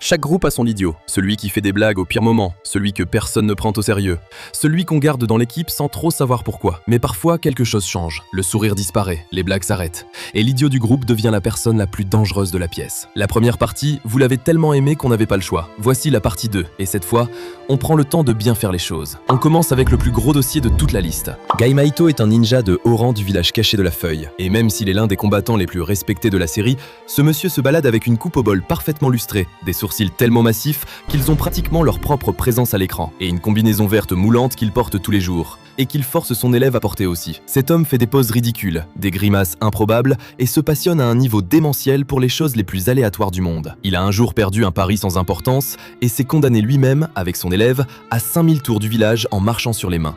Chaque groupe a son idiot, celui qui fait des blagues au pire moment, celui que personne ne prend au sérieux, celui qu'on garde dans l'équipe sans trop savoir pourquoi. Mais parfois, quelque chose change, le sourire disparaît, les blagues s'arrêtent, et l'idiot du groupe devient la personne la plus dangereuse de la pièce. La première partie, vous l'avez tellement aimé qu'on n'avait pas le choix. Voici la partie 2, et cette fois, on prend le temps de bien faire les choses. On commence avec le plus gros dossier de toute la liste. Gai Maito est un ninja de Oran du village caché de la Feuille, et même s'il est l'un des combattants les plus respectés de la série, ce monsieur se balade avec une coupe au bol parfaitement lustrée, des sourcils tellement massifs qu'ils ont pratiquement leur propre présence à l'écran, et une combinaison verte moulante qu'il porte tous les jours, et qu'il force son élève à porter aussi. Cet homme fait des poses ridicules, des grimaces improbables, et se passionne à un niveau démentiel pour les choses les plus aléatoires du monde. Il a un jour perdu un pari sans importance, et s'est condamné lui-même, avec son élève, à 5000 tours du village en marchant sur les mains.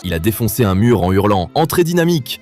Il a défoncé un mur en hurlant « Entrée dynamique !»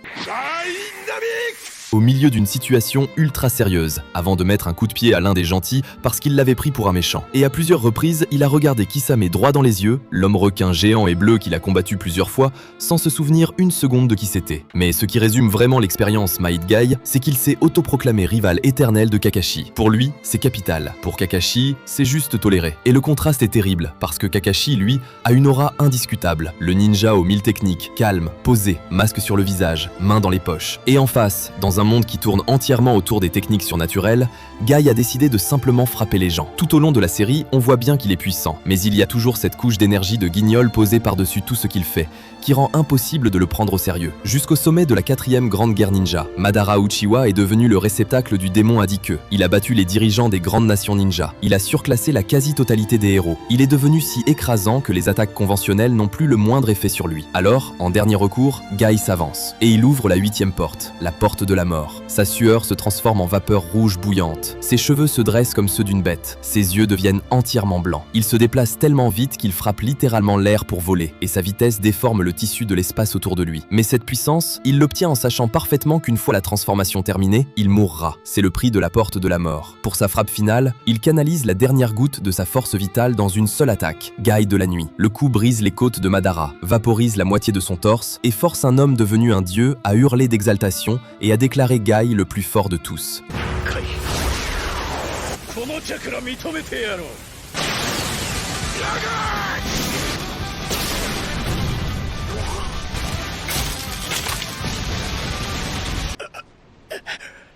au milieu d'une situation ultra sérieuse, avant de mettre un coup de pied à l'un des gentils parce qu'il l'avait pris pour un méchant. Et à plusieurs reprises, il a regardé Kisame droit dans les yeux, l'homme requin géant et bleu qu'il a combattu plusieurs fois, sans se souvenir une seconde de qui c'était. Mais ce qui résume vraiment l'expérience Might Guy, c'est qu'il s'est autoproclamé rival éternel de Kakashi. Pour lui, c'est capital. Pour Kakashi, c'est juste toléré. Et le contraste est terrible, parce que Kakashi, lui, a une aura indiscutable. Le ninja aux 1000 techniques, calme, posé, masque sur le visage, main dans les poches. Et en face, dans un monde qui tourne entièrement autour des techniques surnaturelles, Guy a décidé de simplement frapper les gens. Tout au long de la série, on voit bien qu'il est puissant, mais il y a toujours cette couche d'énergie de guignol posée par-dessus tout ce qu'il fait, qui rend impossible de le prendre au sérieux. Jusqu'au sommet de la 4e grande guerre ninja, Madara Uchiwa est devenu le réceptacle du démon à 10 queues. Il a battu les dirigeants des grandes nations ninja. Il a surclassé la quasi-totalité des héros. Il est devenu si écrasant que les attaques conventionnelles n'ont plus le moindre effet sur lui. Alors, en dernier recours, Guy s'avance. Et il ouvre la 8e porte, la porte de la mort. Sa sueur se transforme en vapeur rouge bouillante. Ses cheveux se dressent comme ceux d'une bête. Ses yeux deviennent entièrement blancs. Il se déplace tellement vite qu'il frappe littéralement l'air pour voler, et sa vitesse déforme le tissu de l'espace autour de lui. Mais cette puissance, il l'obtient en sachant parfaitement qu'une fois la transformation terminée, il mourra. C'est le prix de la porte de la mort. Pour sa frappe finale, il canalise la dernière goutte de sa force vitale dans une seule attaque, Guy de la nuit. Le coup brise les côtes de Madara, vaporise la moitié de son torse et force un homme devenu un dieu à hurler d'exaltation et à déclarer Guy le plus fort de tous.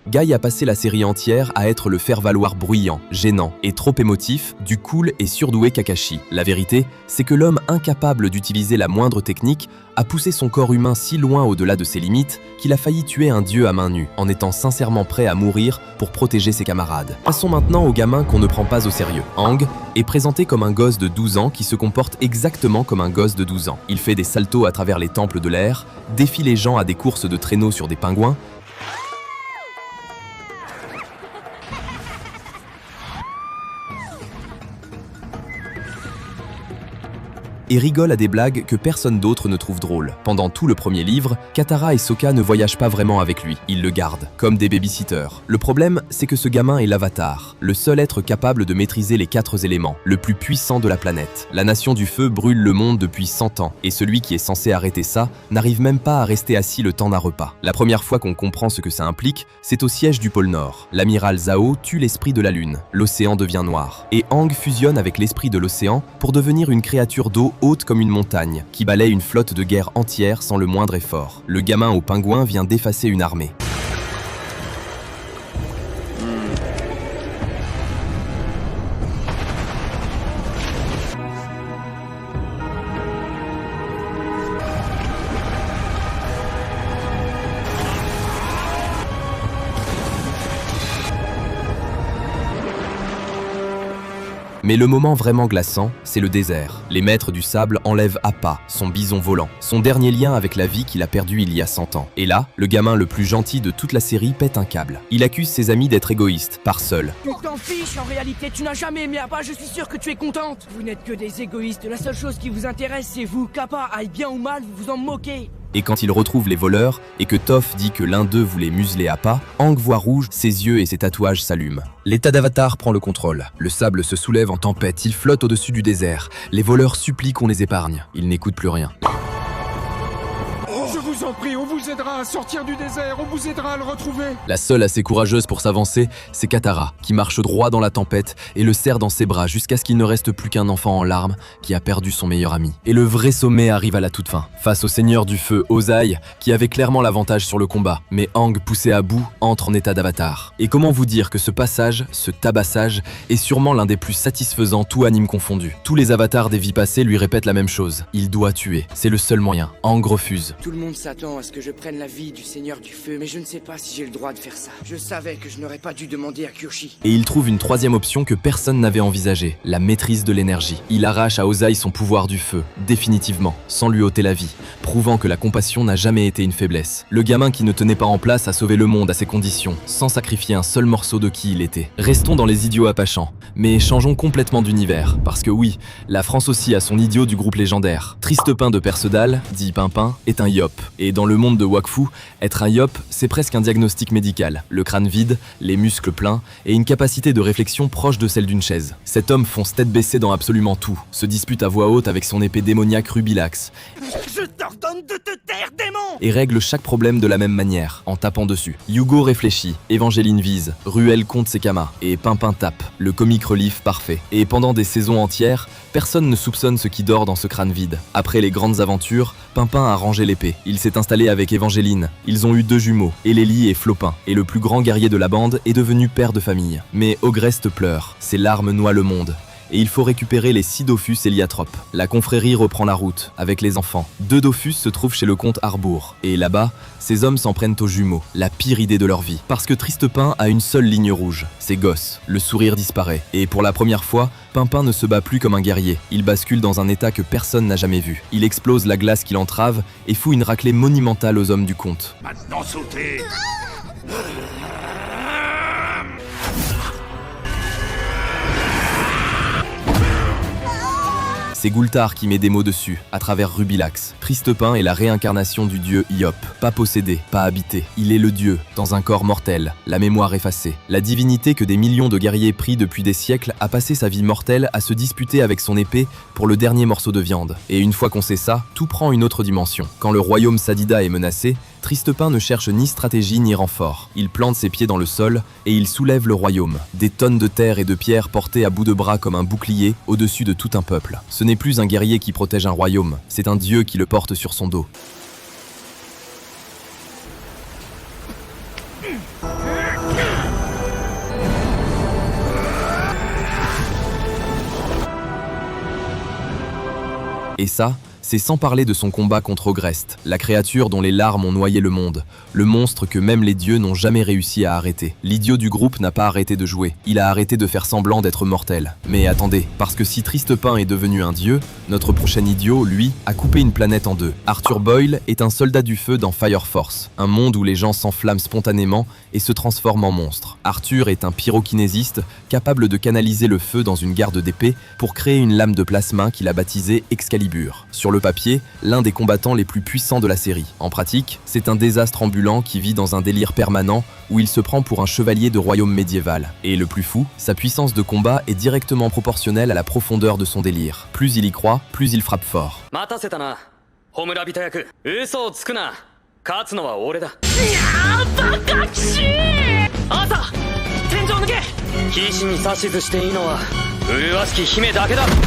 Guy a passé la série entière à être le faire-valoir bruyant, gênant et trop émotif du cool et surdoué Kakashi. La vérité, c'est que l'homme incapable d'utiliser la moindre technique a poussé son corps humain si loin au-delà de ses limites qu'il a failli tuer un dieu à main nue, en étant sincèrement prêt à mourir pour protéger ses camarades. Passons maintenant au gamin qu'on ne prend pas au sérieux. Aang est présenté comme un gosse de 12 ans qui se comporte exactement comme un gosse de 12 ans. Il fait des saltos à travers les temples de l'air, défie les gens à des courses de traîneaux sur des pingouins, et rigole à des blagues que personne d'autre ne trouve drôles. Pendant tout le premier livre, Katara et Sokka ne voyagent pas vraiment avec lui, ils le gardent, comme des babysitters. Le problème, c'est que ce gamin est l'Avatar, le seul être capable de maîtriser les 4 éléments, le plus puissant de la planète. La nation du feu brûle le monde depuis 100 ans, et celui qui est censé arrêter ça n'arrive même pas à rester assis le temps d'un repas. La première fois qu'on comprend ce que ça implique, c'est au siège du pôle Nord. L'amiral Zhao tue l'esprit de la Lune, l'océan devient noir, et Aang fusionne avec l'esprit de l'océan pour devenir une créature d'eau haute comme une montagne, qui balaie une flotte de guerre entière sans le moindre effort. Le gamin au pingouin vient d'effacer une armée. Mais le moment vraiment glaçant, c'est le désert. Les maîtres du sable enlèvent Appa, son bison volant, son dernier lien avec la vie qu'il a perdu il y a 100 ans. Et là, le gamin le plus gentil de toute la série pète un câble. Il accuse ses amis d'être égoïstes, part seul. Tu t'en fiches, en réalité, tu n'as jamais aimé Appa, je suis sûr que tu es contente. Vous n'êtes que des égoïstes, la seule chose qui vous intéresse, c'est vous. Qu'Appa aille bien ou mal, vous vous en moquez. Et quand il retrouve les voleurs, et que Toph dit que l'un d'eux voulait museler Appa, Aang voit rouge, ses yeux et ses tatouages s'allument. L'état d'Avatar prend le contrôle. Le sable se soulève en tempête, il flotte au-dessus du désert. Les voleurs supplient qu'on les épargne. Ils n'écoutent plus rien. Je vous en prie, on vous aidera à sortir du désert, on vous aidera à le retrouver. La seule assez courageuse pour s'avancer, c'est Katara, qui marche droit dans la tempête et le serre dans ses bras jusqu'à ce qu'il ne reste plus qu'un enfant en larmes qui a perdu son meilleur ami. Et le vrai sommet arrive à la toute fin, face au seigneur du feu Ozai, qui avait clairement l'avantage sur le combat, mais Aang, poussé à bout, entre en état d'avatar. Et comment vous dire que ce passage, ce tabassage, est sûrement l'un des plus satisfaisants, tout anime confondu. Tous les avatars des vies passées lui répètent la même chose, il doit tuer, c'est le seul moyen. Aang refuse. Tout le monde s'attend à ce que je prenne la vie du Seigneur du Feu, mais je ne sais pas si j'ai le droit de faire ça. Je savais que je n'aurais pas dû demander à Kyoshi. Et il trouve une troisième option que personne n'avait envisagée, la maîtrise de l'énergie. Il arrache à Ozai son pouvoir du feu, définitivement, sans lui ôter la vie, prouvant que la compassion n'a jamais été une faiblesse. Le gamin qui ne tenait pas en place a sauvé le monde à ses conditions, sans sacrifier un seul morceau de qui il était. Restons dans les idiots appachants, mais changeons complètement d'univers, parce que oui, la France aussi a son idiot du groupe légendaire. Tristepin de Percedal, dit Pimpin, est un yop. Et dans le monde de Wakfu, être un yop, c'est presque un diagnostic médical. Le crâne vide, les muscles pleins et une capacité de réflexion proche de celle d'une chaise. Cet homme fonce tête baissée dans absolument tout, se dispute à voix haute avec son épée démoniaque Rubilax. Je t'ordonne de te taire, démon! Et règle chaque problème de la même manière, en tapant dessus. Yugo réfléchit, Évangéline vise, Ruel compte ses kamas, et Pimpin tape, le comic relief parfait. Et pendant des saisons entières, personne ne soupçonne ce qui dort dans ce crâne vide. Après les grandes aventures, Pimpin a rangé l'épée. Il s'est installé avec Évangéline. Ils ont eu 2 jumeaux, Elélie et Flopin. Et le plus grand guerrier de la bande est devenu père de famille. Mais Ogreste pleure, ses larmes noient le monde. Et il faut récupérer les 6 Dofus héliatropes. La confrérie reprend la route, avec les enfants. 2 Dofus se trouvent chez le comte Harbour. Et là-bas, ces hommes s'en prennent aux jumeaux, la pire idée de leur vie. Parce que Tristepin a une seule ligne rouge, c'est Gosse. Le sourire disparaît. Et pour la première fois, Pimpin ne se bat plus comme un guerrier. Il bascule dans un état que personne n'a jamais vu. Il explose la glace qui l'entrave et fout une raclée monumentale aux hommes du comte. Maintenant sautez. C'est Goultar qui met des mots dessus, à travers Rubilax. Tristepin est la réincarnation du dieu Iop. Pas possédé, pas habité. Il est le dieu, dans un corps mortel, la mémoire effacée. La divinité que des millions de guerriers pris depuis des siècles a passé sa vie mortelle à se disputer avec son épée pour le dernier morceau de viande. Et une fois qu'on sait ça, tout prend une autre dimension. Quand le royaume Sadida est menacé, Tristepin ne cherche ni stratégie ni renfort. Il plante ses pieds dans le sol et il soulève le royaume. Des tonnes de terre et de pierres portées à bout de bras comme un bouclier au-dessus de tout un peuple. Ce n'est plus un guerrier qui protège un royaume, c'est un dieu qui le porte sur son dos. Et ça, c'est sans parler de son combat contre Ogreste, la créature dont les larmes ont noyé le monde, le monstre que même les dieux n'ont jamais réussi à arrêter. L'idiot du groupe n'a pas arrêté de jouer, il a arrêté de faire semblant d'être mortel. Mais attendez, parce que si Tristepin est devenu un dieu, notre prochain idiot, lui, a coupé une planète en 2. Arthur Boyle est un soldat du feu dans Fire Force, un monde où les gens s'enflamment spontanément et se transforment en monstres. Arthur est un pyrokinésiste capable de canaliser le feu dans une garde d'épée pour créer une lame de plasma qu'il a baptisée Excalibur. Sur le papier, l'un des combattants les plus puissants de la série. En pratique, c'est un désastre ambulant qui vit dans un délire permanent où il se prend pour un chevalier de royaume médiéval. Et le plus fou, sa puissance de combat est directement proportionnelle à la profondeur de son délire. Plus il y croit, plus il frappe fort.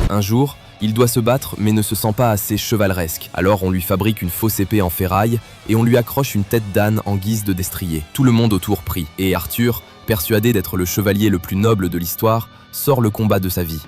Un jour, il doit se battre mais ne se sent pas assez chevaleresque. Alors on lui fabrique une fausse épée en ferraille et on lui accroche une tête d'âne en guise de destrier. Tout le monde autour prie. Et Arthur, persuadé d'être le chevalier le plus noble de l'histoire, sort le combat de sa vie.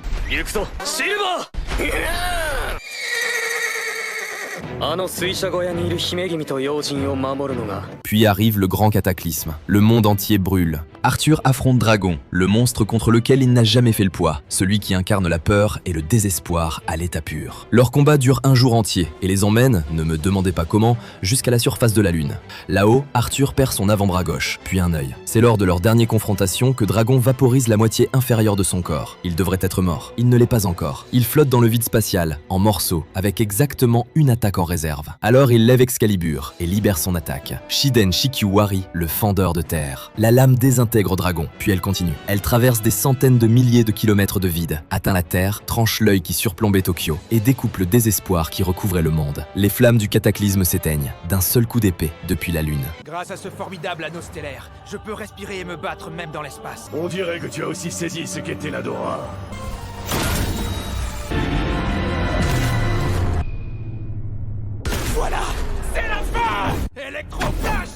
Puis arrive le grand cataclysme. Le monde entier brûle. Arthur affronte Dragon, le monstre contre lequel il n'a jamais fait le poids, celui qui incarne la peur et le désespoir à l'état pur. Leur combat dure un jour entier et les emmène, ne me demandez pas comment, jusqu'à la surface de la Lune. Là-haut, Arthur perd son avant-bras gauche, puis un œil. C'est lors de leur dernière confrontation que Dragon vaporise la moitié inférieure de son corps. Il devrait être mort. Il ne l'est pas encore. Il flotte dans le vide spatial, en morceaux, avec exactement une attaque attaque en réserve. Alors il lève Excalibur et libère son attaque. Shiden Shikyuwari, le fendeur de terre. La lame désintègre Dragon, puis elle continue. Elle traverse des centaines de milliers de kilomètres de vide, atteint la terre, tranche l'œil qui surplombait Tokyo et découpe le désespoir qui recouvrait le monde. Les flammes du cataclysme s'éteignent, d'un seul coup d'épée, depuis la Lune. Grâce à ce formidable anneau stellaire, je peux respirer et me battre même dans l'espace. On dirait que tu as aussi saisi ce qu'était l'Adora. Voilà, c'est la fin! Electroflash,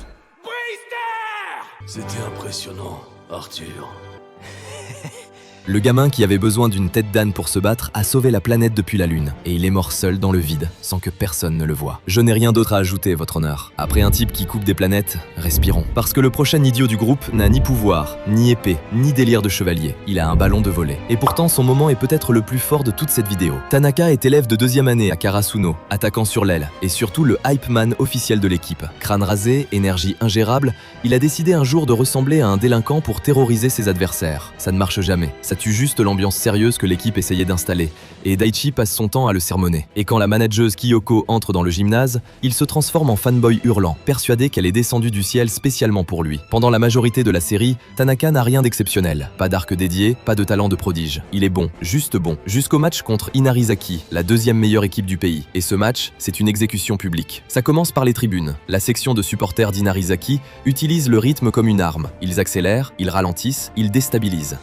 brise-terre! C'était impressionnant, Arthur. Le gamin qui avait besoin d'une tête d'âne pour se battre a sauvé la planète depuis la Lune, et il est mort seul dans le vide, sans que personne ne le voie. Je n'ai rien d'autre à ajouter, votre honneur. Après un type qui coupe des planètes, respirons. Parce que le prochain idiot du groupe n'a ni pouvoir, ni épée, ni délire de chevalier. Il a un ballon de volley. Et pourtant, son moment est peut-être le plus fort de toute cette vidéo. Tanaka est élève de 2e année à Karasuno, attaquant sur l'aile, et surtout le hype man officiel de l'équipe. Crâne rasé, énergie ingérable, il a décidé un jour de ressembler à un délinquant pour terroriser ses adversaires. Ça ne marche jamais. Ça tue juste l'ambiance sérieuse que l'équipe essayait d'installer, et Daichi passe son temps à le sermonner. Et quand la manageuse Kyoko entre dans le gymnase, il se transforme en fanboy hurlant, persuadé qu'elle est descendue du ciel spécialement pour lui. Pendant la majorité de la série, Tanaka n'a rien d'exceptionnel. Pas d'arc dédié, pas de talent de prodige. Il est bon, juste bon, jusqu'au match contre Inarizaki, la 2e meilleure équipe du pays. Et ce match, c'est une exécution publique. Ça commence par les tribunes. La section de supporters d'Inarizaki utilise le rythme comme une arme. Ils accélèrent, ils ralentissent, ils déstabilisent.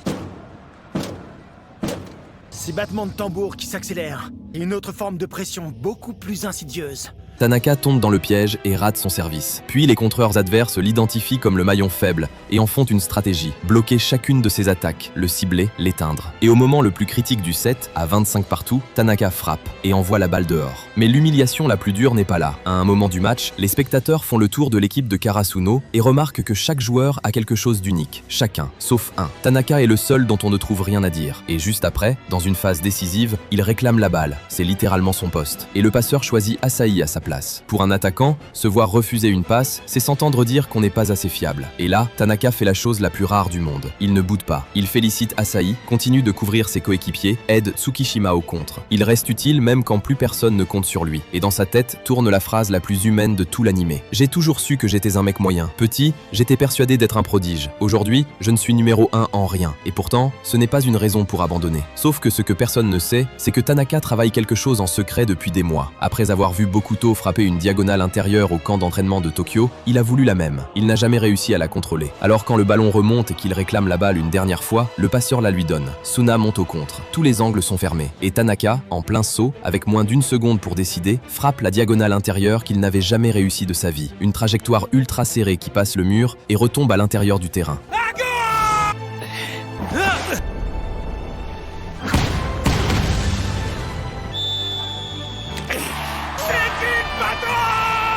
Ces battements de tambour qui s'accélèrent, et une autre forme de pression beaucoup plus insidieuse. Tanaka tombe dans le piège et rate son service. Puis les contreurs adverses l'identifient comme le maillon faible et en font une stratégie, bloquer chacune de ses attaques, le cibler, l'éteindre. Et au moment le plus critique du set, à 25 partout, Tanaka frappe et envoie la balle dehors. Mais l'humiliation la plus dure n'est pas là. À un moment du match, les spectateurs font le tour de l'équipe de Karasuno et remarquent que chaque joueur a quelque chose d'unique. Chacun, sauf un. Tanaka est le seul dont on ne trouve rien à dire. Et juste après, dans une phase décisive, il réclame la balle. C'est littéralement son poste. Et le passeur choisit Asahi à sa place. Pour un attaquant, se voir refuser une passe, c'est s'entendre dire qu'on n'est pas assez fiable. Et là, Tanaka fait la chose la plus rare du monde. Il ne boude pas. Il félicite Asahi, continue de couvrir ses coéquipiers, aide Tsukishima au contre. Il reste utile même quand plus personne ne compte sur lui. Et dans sa tête tourne la phrase la plus humaine de tout l'animé. J'ai toujours su que j'étais un mec moyen. Petit, j'étais persuadé d'être un prodige. Aujourd'hui, je ne suis numéro 1 en rien. Et pourtant, ce n'est pas une raison pour abandonner. Sauf que ce que personne ne sait, c'est que Tanaka travaille quelque chose en secret depuis des mois. Après avoir vu Bokuto frapper une diagonale intérieure au camp d'entraînement de Tokyo, il a voulu la même. Il n'a jamais réussi à la contrôler. Alors quand le ballon remonte et qu'il réclame la balle une dernière fois, le passeur la lui donne. Suna monte au contre. Tous les angles sont fermés. Et Tanaka, en plein saut, avec moins d'1 seconde pour décider, frappe la diagonale intérieure qu'il n'avait jamais réussi de sa vie. Une trajectoire ultra serrée qui passe le mur et retombe à l'intérieur du terrain.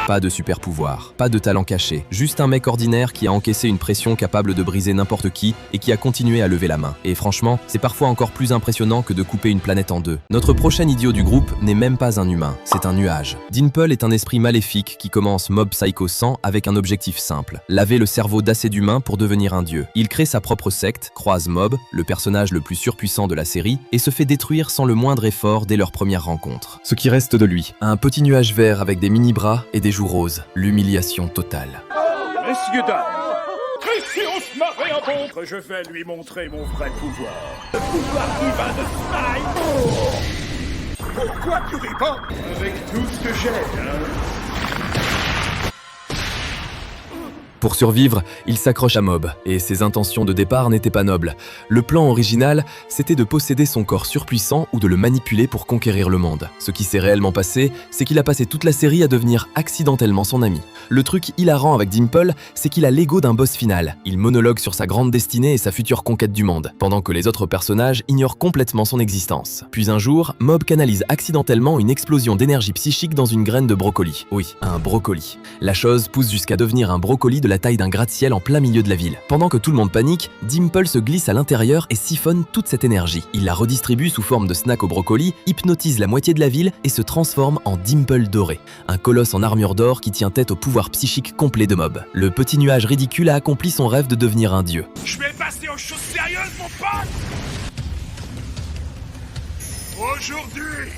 Pas de super pouvoir, pas de talent caché, juste un mec ordinaire qui a encaissé une pression capable de briser n'importe qui et qui a continué à lever la main. Et franchement, c'est parfois encore plus impressionnant que de couper une planète en deux. Notre prochain idiot du groupe n'est même pas un humain, c'est un nuage. Dimple est un esprit maléfique qui commence Mob Psycho 100 avec un objectif simple, laver le cerveau d'assez d'humains pour devenir un dieu. Il crée sa propre secte, croise Mob, le personnage le plus surpuissant de la série, et se fait détruire sans le moindre effort dès leur première rencontre. Ce qui reste de lui, un petit nuage vert avec des mini-bras et des joues roses, l'humiliation totale. Messieurs, dames, Christios Maréabontre, je vais lui montrer mon vrai pouvoir. Le pouvoir divin de Smile. Pourquoi tu ris pas? Avec tout ce que j'ai, Pour survivre, il s'accroche à Mob, et ses intentions de départ n'étaient pas nobles. Le plan original, c'était de posséder son corps surpuissant ou de le manipuler pour conquérir le monde. Ce qui s'est réellement passé, c'est qu'il a passé toute la série à devenir accidentellement son ami. Le truc hilarant avec Dimple, c'est qu'il a l'ego d'un boss final. Il monologue sur sa grande destinée et sa future conquête du monde, pendant que les autres personnages ignorent complètement son existence. Puis un jour, Mob canalise accidentellement une explosion d'énergie psychique dans une graine de brocoli. Oui, un brocoli. La chose pousse jusqu'à devenir un brocoli de la taille d'un gratte-ciel en plein milieu de la ville. Pendant que tout le monde panique, Dimple se glisse à l'intérieur et siphonne toute cette énergie. Il la redistribue sous forme de snack au brocoli, hypnotise la moitié de la ville et se transforme en Dimple doré, un colosse en armure d'or qui tient tête au pouvoir psychique complet de Mob. Le petit nuage ridicule a accompli son rêve de devenir un dieu. Je vais passer aux choses sérieuses, mon pote. Aujourd'hui,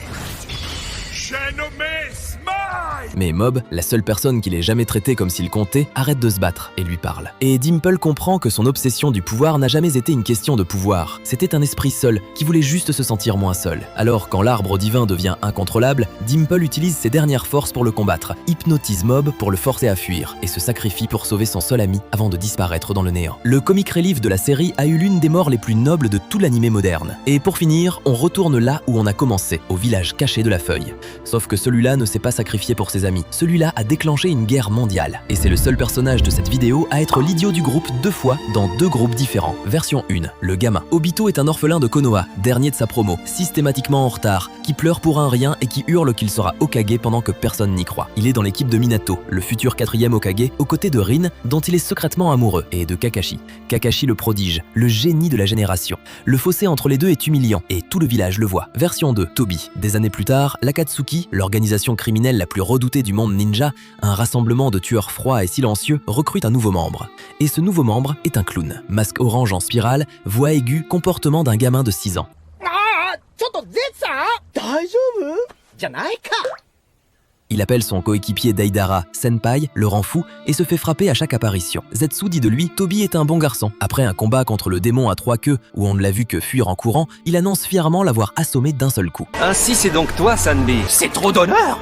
J'ai nommé Smile. Mais Mob, la seule personne qu'il ait jamais traité comme s'il comptait, arrête de se battre et lui parle. Et Dimple comprend que son obsession du pouvoir n'a jamais été une question de pouvoir. C'était un esprit seul, qui voulait juste se sentir moins seul. Alors quand l'arbre divin devient incontrôlable, Dimple utilise ses dernières forces pour le combattre, hypnotise Mob pour le forcer à fuir, et se sacrifie pour sauver son seul ami avant de disparaître dans le néant. Le comic relief de la série a eu l'une des morts les plus nobles de tout l'animé moderne. Et pour finir, on retourne là où on a commencé, au village caché de la feuille. Sauf que celui-là ne s'est pas sacrifié pour ses amis. Celui-là a déclenché une guerre mondiale. Et c'est le seul personnage de cette vidéo à être l'idiot du groupe 2 fois dans 2 groupes différents. Version 1, le gamin. Obito est un orphelin de Konoha, dernier de sa promo, systématiquement en retard, qui pleure pour un rien et qui hurle qu'il sera Hokage pendant que personne n'y croit. Il est dans l'équipe de Minato, le futur 4e Hokage, aux côtés de Rin, dont il est secrètement amoureux, et de Kakashi. Kakashi le prodige, le génie de la génération. Le fossé entre les deux est humiliant, et tout le village le voit. Version 2, Toby. Des années plus tard, l'Akatsuki, l'organisation criminelle la plus redoutée du monde ninja, un rassemblement de tueurs froids et silencieux, recrute un nouveau membre. Et ce nouveau membre est un clown. Masque orange en spirale, voix aiguë, comportement d'un gamin de 6 ans. Il appelle son coéquipier Deidara Senpai, le rend fou et se fait frapper à chaque apparition. Zetsu dit de lui, Toby est un bon garçon. Après un combat contre le démon à 3 queues où on ne l'a vu que fuir en courant, il annonce fièrement l'avoir assommé d'un seul coup. Ainsi c'est donc toi, Sanbi. C'est trop d'honneur.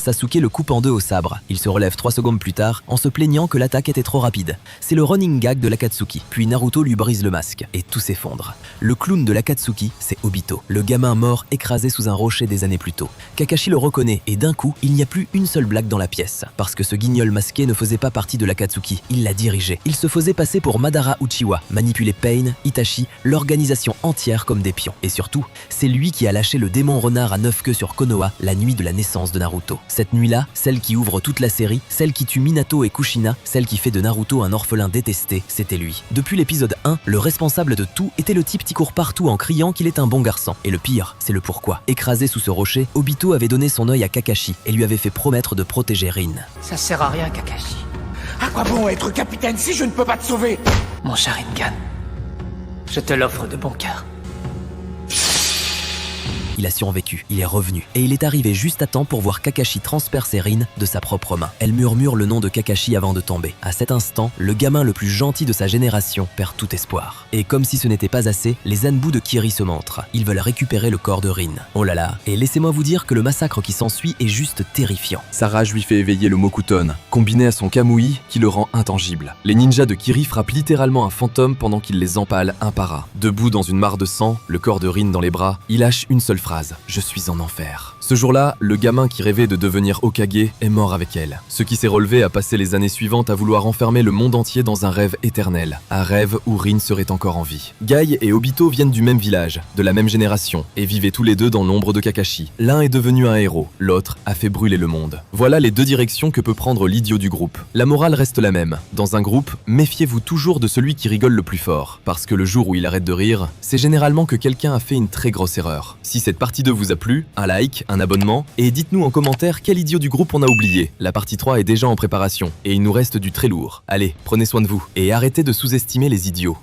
Sasuke le coupe en 2 au sabre. Il se relève 3 secondes plus tard en se plaignant que l'attaque était trop rapide. C'est le running gag de l'Akatsuki. Puis Naruto lui brise le masque et tout s'effondre. Le clown de l'Akatsuki, c'est Obito, le gamin mort écrasé sous un rocher des années plus tôt. Kakashi le reconnaît et d'un coup, il n'y a plus une seule blague dans la pièce. Parce que ce guignol masqué ne faisait pas partie de l'Akatsuki, il la dirigeait. Il se faisait passer pour Madara Uchiwa, manipulait Pain, Itachi, l'organisation entière comme des pions. Et surtout, c'est lui qui a lâché le démon renard à 9 queues sur Konoha la nuit de la naissance de Naruto. Cette nuit-là, celle qui ouvre toute la série, celle qui tue Minato et Kushina, celle qui fait de Naruto un orphelin détesté, c'était lui. Depuis l'épisode 1, le responsable de tout était le type qui court partout en criant qu'il est un bon garçon. Et le pire, c'est le pourquoi. Écrasé sous ce rocher, Obito avait donné son œil à Kakashi et lui avait fait promettre de protéger Rin. Ça sert à rien, Kakashi. À quoi bon être capitaine si je ne peux pas te sauver? Mon Sharingan. Je te l'offre de bon cœur. Il a survécu, il est revenu, et il est arrivé juste à temps pour voir Kakashi transpercer Rin de sa propre main. Elle murmure le nom de Kakashi avant de tomber. À cet instant, le gamin le plus gentil de sa génération perd tout espoir. Et comme si ce n'était pas assez, les Zanbu de Kiri se montrent. Ils veulent récupérer le corps de Rin. Oh là là, et laissez-moi vous dire que le massacre qui s'ensuit est juste terrifiant. Sa rage lui fait éveiller le Mokuton, combiné à son Kamui qui le rend intangible. Les ninjas de Kiri frappent littéralement un fantôme pendant qu'il les empale un par un. Debout dans une mare de sang, le corps de Rin dans les bras, il lâche une seule phrase. Je suis en enfer. Ce jour-là, le gamin qui rêvait de devenir Hokage est mort avec elle. Ce qui s'est relevé a passé les années suivantes à vouloir enfermer le monde entier dans un rêve éternel. Un rêve où Rin serait encore en vie. Guy et Obito viennent du même village, de la même génération, et vivaient tous les deux dans l'ombre de Kakashi. L'un est devenu un héros, l'autre a fait brûler le monde. Voilà les 2 directions que peut prendre l'idiot du groupe. La morale reste la même. Dans un groupe, méfiez-vous toujours de celui qui rigole le plus fort. Parce que le jour où il arrête de rire, c'est généralement que quelqu'un a fait une très grosse erreur. Si cette partie 2 vous a plu, un like, un abonnement, et dites-nous en commentaire quel idiot du groupe on a oublié. La partie 3 est déjà en préparation, et il nous reste du très lourd. Allez, prenez soin de vous, et arrêtez de sous-estimer les idiots.